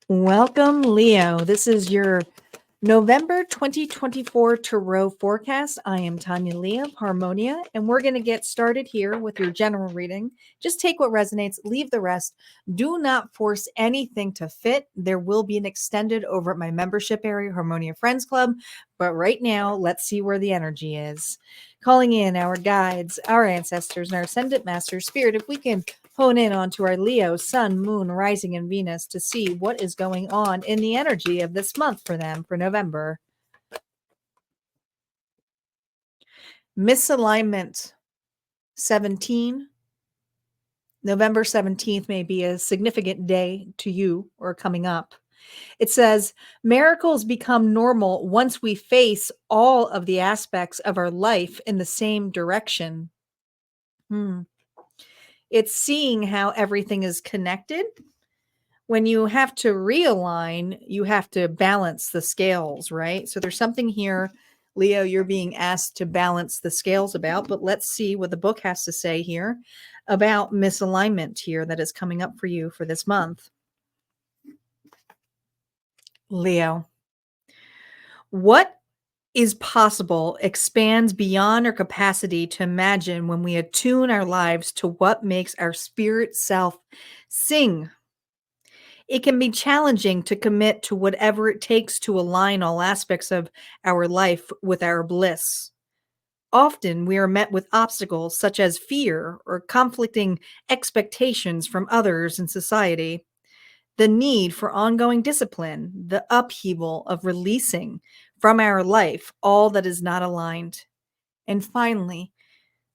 Welcome, Leo. This is your November 2024 Tarot forecast. I am Tanya Lee of Harmonia, and we're going to get started here with your general reading. Just take what resonates, leave the rest. Do not force anything to fit. There will be an extended over at my membership area, Harmonia Friends Club. But right now, let's see where the energy is. Calling in our guides, our ancestors, and our ascendant master spirit, if we can hone in onto our Leo, Sun, Moon, Rising, and Venus to see what is going on in the energy of this month for them for November. Misalignment 17. November 17th may be a significant day to you or coming up. It says, miracles become normal once we face all of the aspects of our life in the same direction. It's seeing how everything is connected. When you have to realign, you have to balance the scales, right? So there's something here, Leo, you're being asked to balance the scales about, but let's see what the book has to say here about misalignment here that is coming up for you for this month. Leo, what is possible expands beyond our capacity to imagine when we attune our lives to what makes our spirit self sing. It can be challenging to commit to whatever it takes to align all aspects of our life with our bliss. Often we are met with obstacles such as fear or conflicting expectations from others in society. The need for ongoing discipline, the upheaval of releasing from our life all that is not aligned. And finally,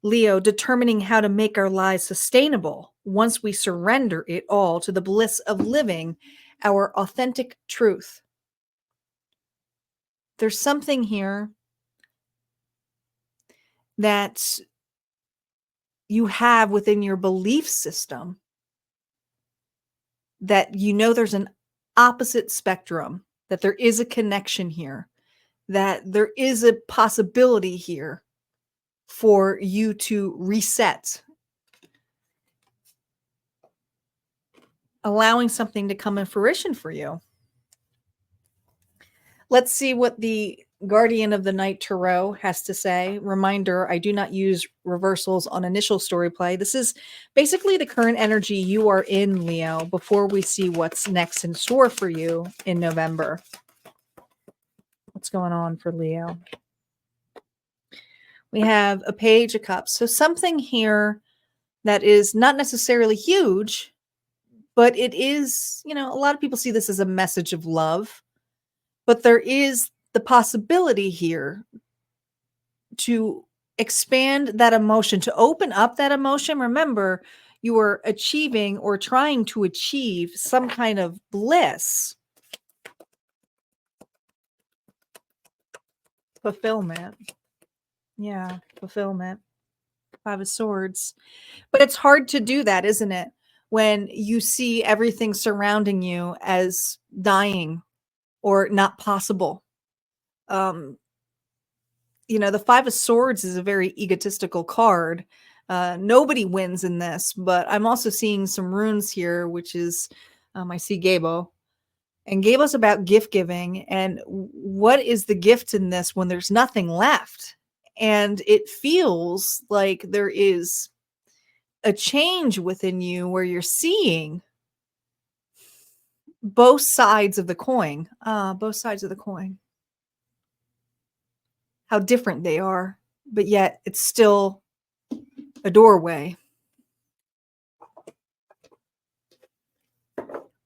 Leo, determining how to make our lives sustainable once we surrender it all to the bliss of living our authentic truth. There's something here that you have within your belief system that you know there's an opposite spectrum, that there is a connection here, that there is a possibility here for you to reset, allowing something to come in fruition for you. Let's see what the Guardian of the Night Tarot has to say. Reminder, I do not use reversals on initial story play. This is basically the current energy you are in, Leo, before we see what's next in store for you in November. What's going on for Leo? We have a Page of Cups. So something here that is not necessarily huge, but it is, a lot of people see this as a message of love. But there is the possibility here to expand that emotion, to open up that emotion. Remember, you are achieving or trying to achieve some kind of bliss. Fulfillment. Yeah, fulfillment. Five of Swords. But it's hard to do that, isn't it? When you see everything surrounding you as dying or not possible. The Five of Swords is a very egotistical card. Nobody wins in this, but I'm also seeing some runes here, which is, I see Gabo. And Gabo's about gift giving. And what is the gift in this when there's nothing left? And it feels like there is a change within you where you're seeing both sides of the coin. Both sides of the coin. How different they are, but yet it's still a doorway.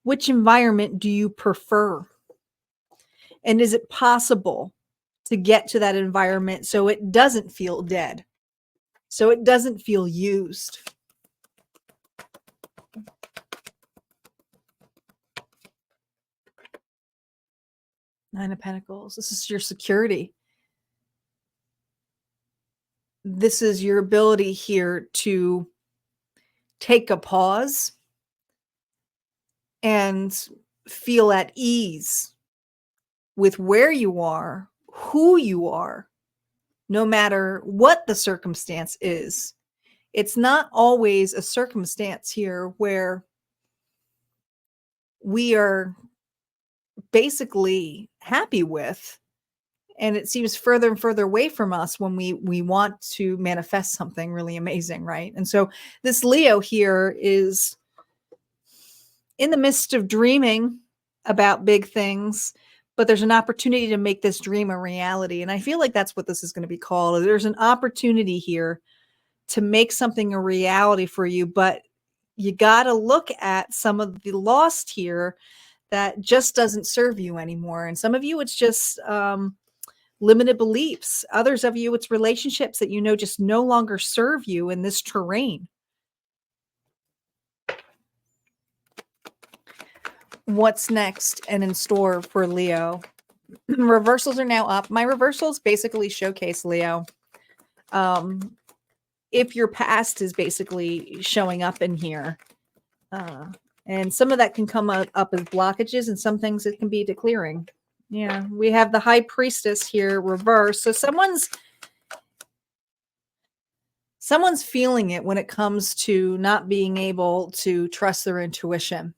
Which environment do you prefer? And is it possible to get to that environment so it doesn't feel dead, so it doesn't feel used? Nine of Pentacles. This is your security. this is your ability here to take a pause and feel at ease with where you are, who you are, no matter what the circumstance is. It's not always a circumstance here where we are basically happy with, and it seems further and further away from us when we want to manifest something really amazing, right? And so this Leo here is in the midst of dreaming about big things, but there's an opportunity to make this dream a reality. And I feel like that's what this is going to be called. There's an opportunity here to make something a reality for you, but you got to look at some of the lost here that just doesn't serve you anymore. And some of you, it's just limited beliefs. Others of you, it's relationships that you know just no longer serve you in this terrain. What's next and in store for Leo? Reversals are now up. My reversals basically showcase Leo. If your past is basically showing up in here, and some of that can come up as blockages, and some things it can be declaring. Yeah, we have the High Priestess here reversed. So someone's feeling it when it comes to not being able to trust their intuition.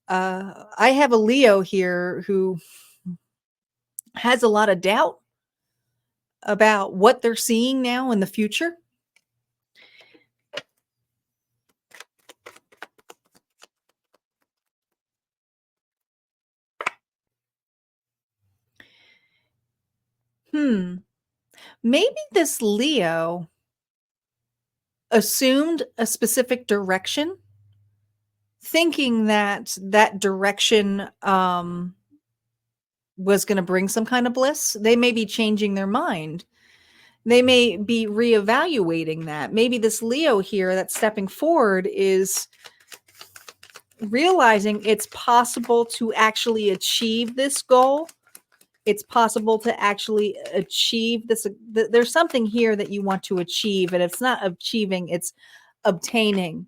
I have a Leo here who has a lot of doubt about what they're seeing now in the future. Maybe this Leo assumed a specific direction, thinking that that direction was going to bring some kind of bliss. They may be changing their mind. They may be reevaluating that. Maybe this Leo here that's stepping forward is realizing it's possible to actually achieve this goal. It's possible to actually achieve this. There's something here that you want to achieve, and it's not achieving, it's obtaining.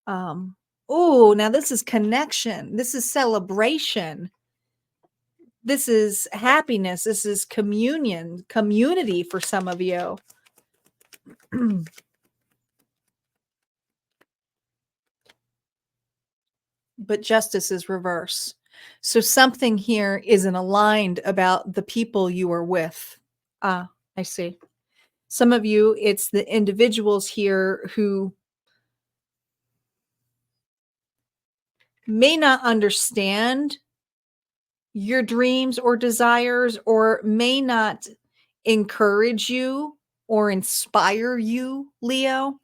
Oh, now this is connection. This is celebration. This is happiness. This is communion, community for some of you. But justice is reverse. So something here isn't aligned about the people you are with. Ah, I see. Some of you, it's the individuals here who may not understand your dreams or desires, or may not encourage you or inspire you, Leo.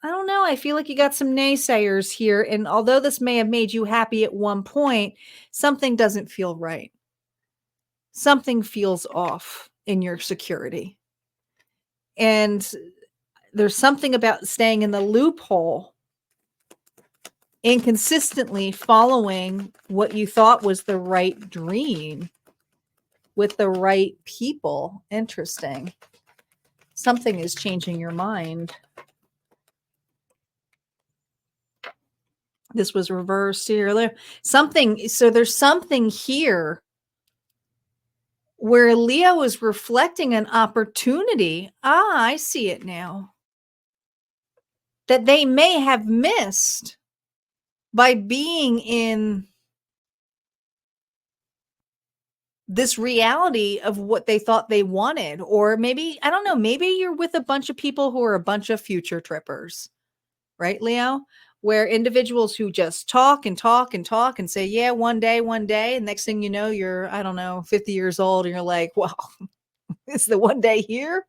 I don't know. I feel like you got some naysayers here. And although this may have made you happy at one point, something doesn't feel right. Something feels off in your security. And there's something about staying in the loophole, inconsistently following what you thought was the right dream with the right people. Interesting. Something is changing your mind. This was reversed here. Something, so there's something here where Leo is reflecting an opportunity. Ah, I see it now. That they may have missed by being in this reality of what they thought they wanted. Or maybe, I don't know, maybe you're with a bunch of people who are a bunch of future trippers, right, Leo? Where individuals who just talk and talk and talk and say, yeah, one day, and next thing you know, you're, I don't know, 50 years old, and you're like, well, is the one day here?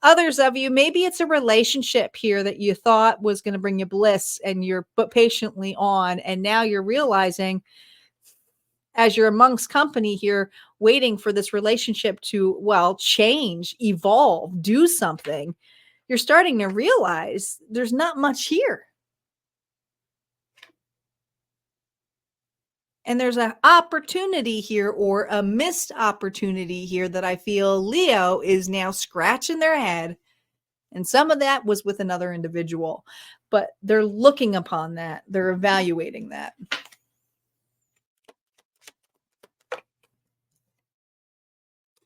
Others of you, maybe it's a relationship here that you thought was going to bring you bliss, and you're put patiently on, and now you're realizing, as you're amongst company here, waiting for this relationship to, well, change, evolve, do something, you're starting to realize there's not much here. And there's an opportunity here or a missed opportunity here that I feel Leo is now scratching their head. And some of that was with another individual, but they're looking upon that. They're evaluating that.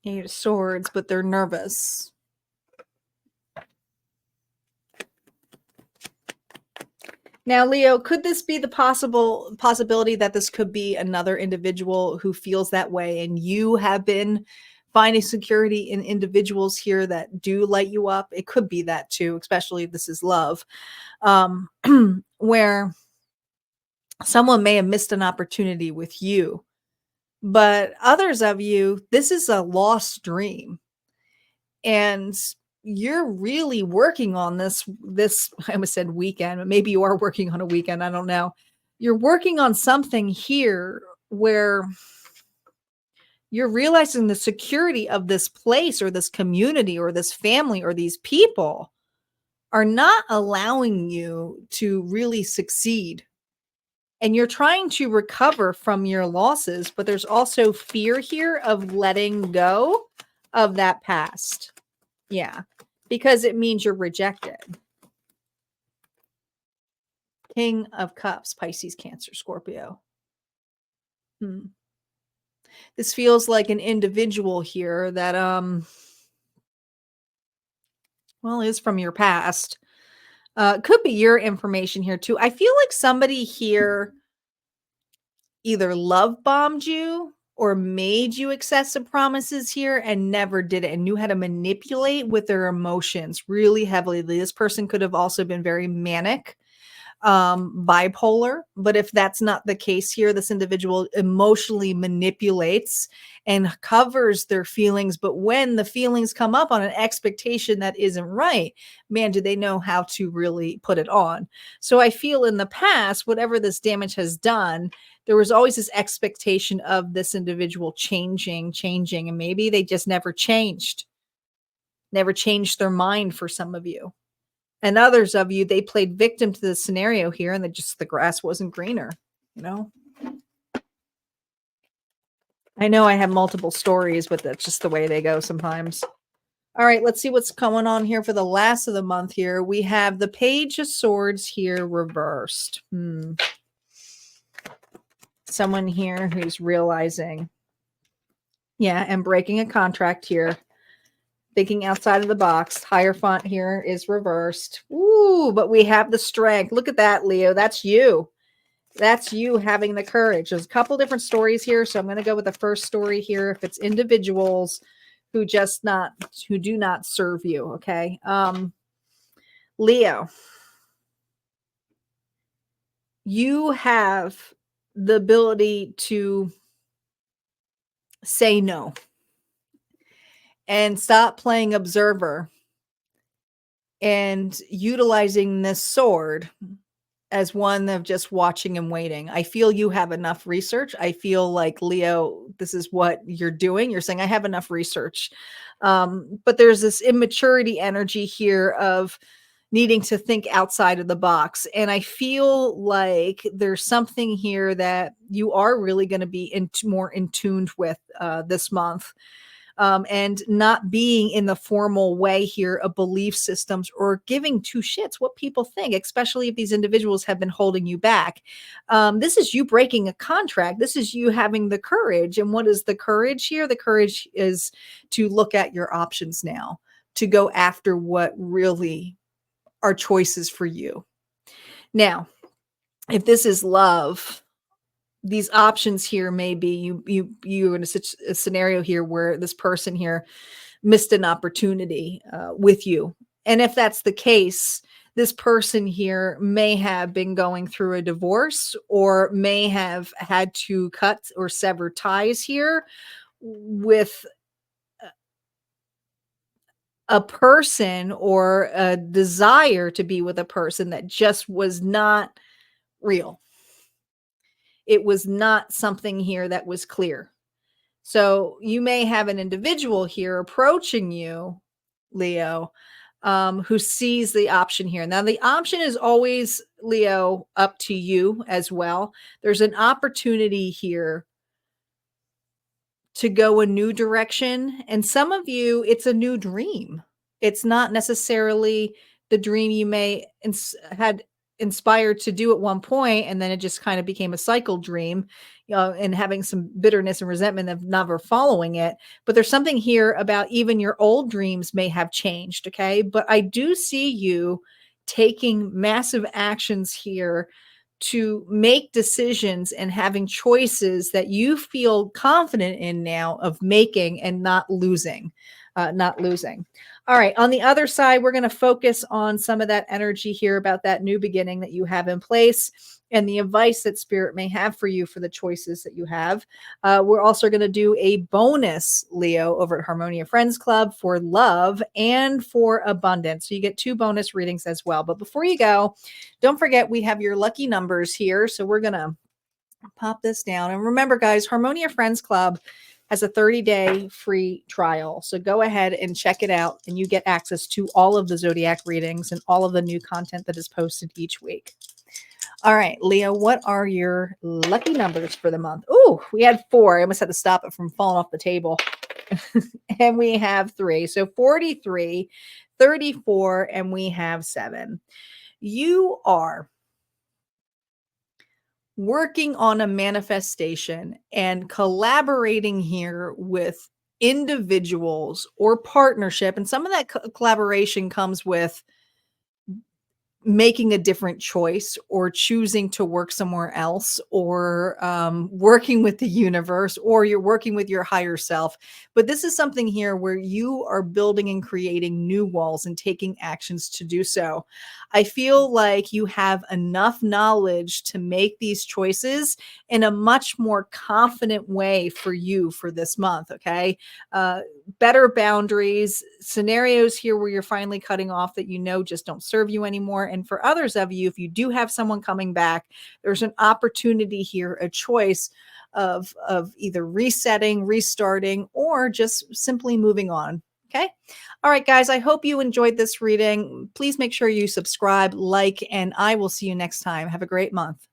Eight of Swords, but they're nervous. Now, Leo, could this be the possibility that this could be another individual who feels that way, and you have been finding security in individuals here that do light you up? It could be that too, especially if this is love, um, where someone may have missed an opportunity with you, but others of you, this is a lost dream, and you're really working on this I almost said weekend, but maybe you are working on a weekend, I don't know. You're working on something here where you're realizing the security of this place or this community or this family or these people are not allowing you to really succeed. And you're trying to recover from your losses, but there's also fear here of letting go of that past. Yeah, because it means you're rejected. King of Cups, Pisces, Cancer, Scorpio. This feels like an individual here that, well, is from your past. Could be your information here too. I feel like somebody here either love bombed you or made you excessive promises here and never did it and knew how to manipulate with their emotions really heavily. This person could have also been very manic, bipolar, but if that's not the case here, this individual emotionally manipulates and covers their feelings, but when the feelings come up on an expectation that isn't right, man, do they know how to really put it on. So I feel in the past, whatever this damage has done, there was always this expectation of this individual changing, and maybe they just never changed their mind for some of you. And others of you, they played victim to the scenario here, and the grass wasn't greener, you know? I know I have multiple stories, but that's just the way they go sometimes. All right, let's see what's going on here for the last of the month here. We have the Page of Swords here reversed. Someone here who's realizing, yeah, and breaking a contract here. Thinking outside of the box. Hierophant here is reversed. Ooh, but we have the strength. Look at that, Leo. That's you. That's you having the courage. There's a couple different stories here, so I'm going to go with the first story here. If it's individuals who do not serve you, okay? Leo, you have the ability to say no and stop playing observer and utilizing this sword as one of just watching and waiting. I feel you have enough research. I feel like, Leo, this is what you're doing. You're saying, I have enough research. But there's this immaturity energy here of needing to think outside of the box. And I feel like there's something here that you are really going to be more in tuned with this month. And not being in the formal way here of belief systems or giving two shits what people think, especially if these individuals have been holding you back. This is you breaking a contract. This is you having the courage. And what is the courage here? The courage is to look at your options now, to go after what really are choices for you. Now, if this is love, these options here may be you in a scenario here where this person here missed an opportunity with you. And if that's the case, this person here may have been going through a divorce or may have had to cut or sever ties here with a person or a desire to be with a person that just was not real. It was not something here that was clear. So you may have an individual here approaching you, Leo, who sees the option here. Now, the option is always Leo, up to you as well. There's an opportunity here to go a new direction. And some of you, it's a new dream. It's not necessarily the dream you may had inspired to do at one point, and then it just kind of became a cycle dream, and having some bitterness and resentment of never following it. But there's something here about even your old dreams may have changed. Okay. But I do see you taking massive actions here to make decisions and having choices that you feel confident in now of making and not losing, not losing. All right. On the other side, we're going to focus on some of that energy here about that new beginning that you have in place and the advice that spirit may have for you for the choices that you have. We're also going to do a bonus, Leo, over at Harmonia Friends Club for love and for abundance. So you get 2 bonus readings as well. But before you go, don't forget we have your lucky numbers here. So we're going to pop this down. And remember, guys, Harmonia Friends Club has a 30-day free trial. So go ahead and check it out, and you get access to all of the zodiac readings and all of the new content that is posted each week. All right, Leo, what are your lucky numbers for the month? Oh, we had 4. I almost had to stop it from falling off the table. And we have 3. So 43, 34, and we have 7. You are working on a manifestation and collaborating here with individuals or partnership. And some of that collaboration comes with making a different choice or choosing to work somewhere else, or working with the universe, or you're working with your higher self. But this is something here where you are building and creating new walls and taking actions to do so. I feel like you have enough knowledge to make these choices in a much more confident way for you for this month. Okay. Better boundaries, scenarios here where you're finally cutting off that just don't serve you anymore. And for others of you, if you do have someone coming back, there's an opportunity here, a choice of either resetting, restarting, or just simply moving on. Okay. All right, guys, I hope you enjoyed this reading. Please make sure you subscribe, like, and I will see you next time. Have a great month.